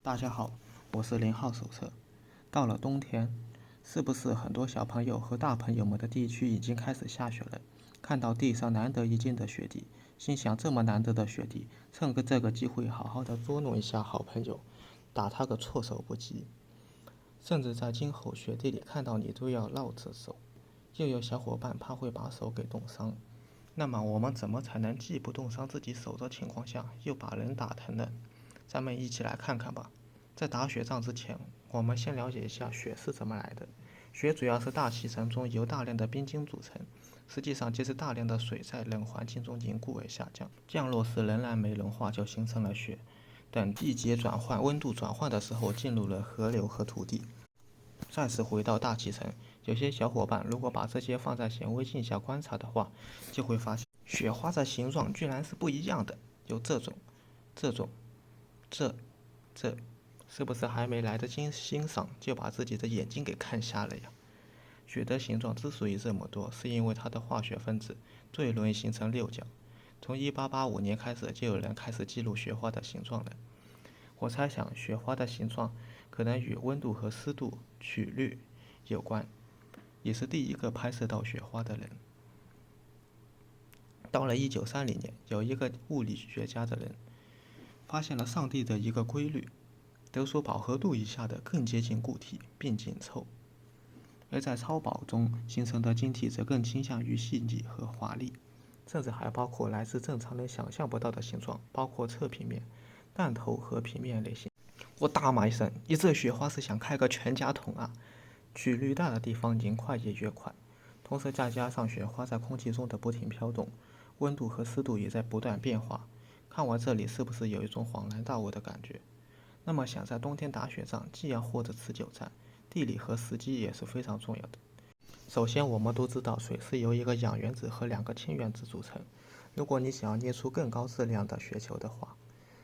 大家好，我是0号手册。到了冬天，是不是很多小朋友和大朋友们的地区已经开始下雪了？看到地上难得一见的雪地，心想这么难得的雪地，趁这个机会好好的捉弄一下好朋友，打他个措手不及。甚至在今后雪地里看到你都要绕着走，又有小伙伴怕会把手给冻伤。那么我们怎么才能既不冻伤自己手的情况下，又把人打疼呢？咱们一起来看看吧。在打雪仗之前，我们先了解一下雪是怎么来的。雪主要是大气层中由大量的冰晶组成，实际上就是大量的水在冷环境中凝固而下降，降落时仍然没融化就形成了雪。等季节转换、温度转换的时候，进入了河流和土地。再次回到大气层，有些小伙伴如果把这些放在显微镜下观察的话，就会发现雪花的形状居然是不一样的，有这种、这，是不是还没来得及欣赏，就把自己的眼睛给看瞎了呀？雪的形状之所以这么多，是因为它的化学分子最容易形成六角。从1885年开始，就有人开始记录雪花的形状了。我猜想，雪花的形状可能与温度和湿度曲率有关，也是第一个拍摄到雪花的人。到了1930年，有一个物理学家的人发现了上帝的一个规律，得说饱和度以下的更接近固体并紧凑，而在超饱中形成的晶体则更倾向于细腻和华丽，甚至还包括来自正常人想象不到的形状，包括侧平面、弹头和平面类型。我大骂一声：“你这雪花是想开个全家桶啊！”曲率大的地方凝块也越快，同时再加上雪花在空气中的不停飘动，温度和湿度也在不断变化。看完这里，是不是有一种恍然大悟的感觉？那么想在冬天打雪仗，既要获得持久战，地理和时机也是非常重要的。首先，我们都知道水是由一个氧原子和2个氢原子组成。如果你想要捏出更高质量的雪球的话，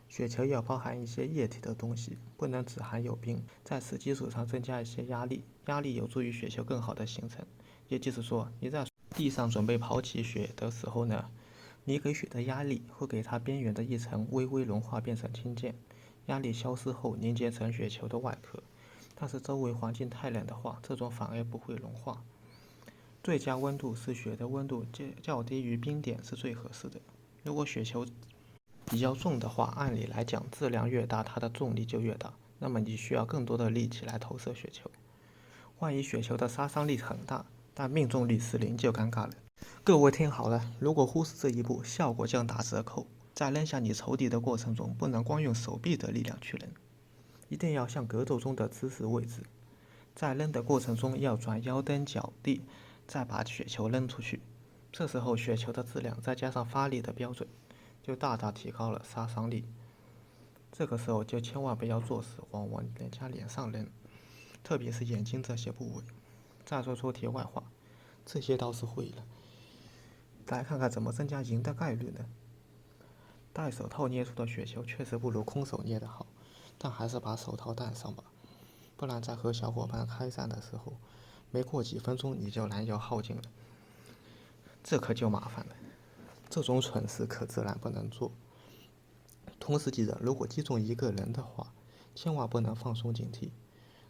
雪球要包含一些液体的东西，不能只含有冰，在此基础上增加一些压力，压力有助于雪球更好的形成。也就是说，你在地上准备刨起雪的时候呢，你给雪的压力会给它边缘的一层微微融化变成氢键，压力消失后凝结成雪球的外壳。但是周围环境太冷的话，这种反而不会融化。最佳温度是雪的温度较低于冰点是最合适的。如果雪球比较重的话，按理来讲，质量越大，它的重力就越大，那么你需要更多的力气来投射雪球。万一雪球的杀伤力很大，但命中率是0就尴尬了。各位听好了，如果忽视这一步，效果将打折扣。在扔向你仇敌的过程中，不能光用手臂的力量去扔，一定要像格斗中的姿势位置。在扔的过程中要转腰蹬脚地，再把雪球扔出去。这时候雪球的质量再加上发力的标准，就大大提高了杀伤力。这个时候就千万不要作死往人家脸上扔，特别是眼睛这些部位。再说说题外话，这些倒是会了。来看看怎么增加赢的概率呢？戴手套捏出的雪球确实不如空手捏的好，但还是把手套戴上吧，不然在和小伙伴开战的时候，没过几分钟你就燃油耗尽了，这可就麻烦了。这种蠢事可自然不能做。同时记得，如果击中一个人的话，千万不能放松警惕，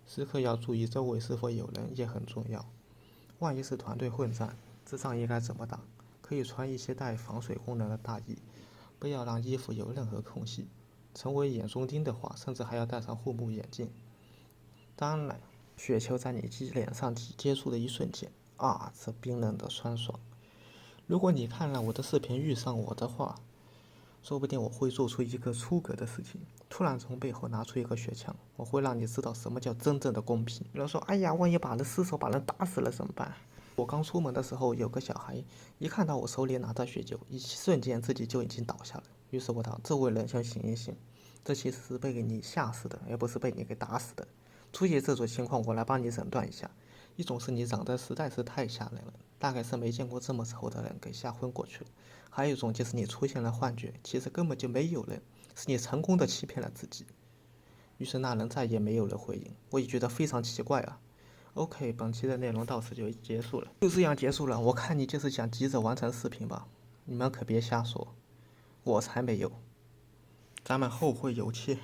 时刻要注意周围是否有人也很重要。万一是团队混战，这仗应该怎么打？可以穿一些带防水功能的大衣，不要让衣服有任何空隙。成为眼中钉的话，甚至还要戴上护目眼镜。当然，雪球在你脸上接触的一瞬间，这冰冷的酸爽。如果你看了我的视频遇上我的话，说不定我会做出一个出格的事情，突然从背后拿出一个雪枪，我会让你知道什么叫真正的公平。有人说，哎呀，万一把人失手把人打死了怎么办？我刚出门的时候，有个小孩一看到我手里拿着雪球，一瞬间自己就已经倒下了。于是我道：“这位仁兄醒一醒，这其实是被你吓死的，而不是被你给打死的。出现这种情况，我来帮你诊断一下。一种是你长得实在是太吓人了，大概是没见过这么丑的人给吓昏过去了；还有一种就是你出现了幻觉，其实根本就没有人，是你成功的欺骗了自己。”于是那人再也没有了回应，我也觉得非常奇怪啊。OK， 本期的内容到此就结束了，就这样结束了。我看你就是想急着完成视频吧？你们可别瞎说，我才没有。咱们后会有期。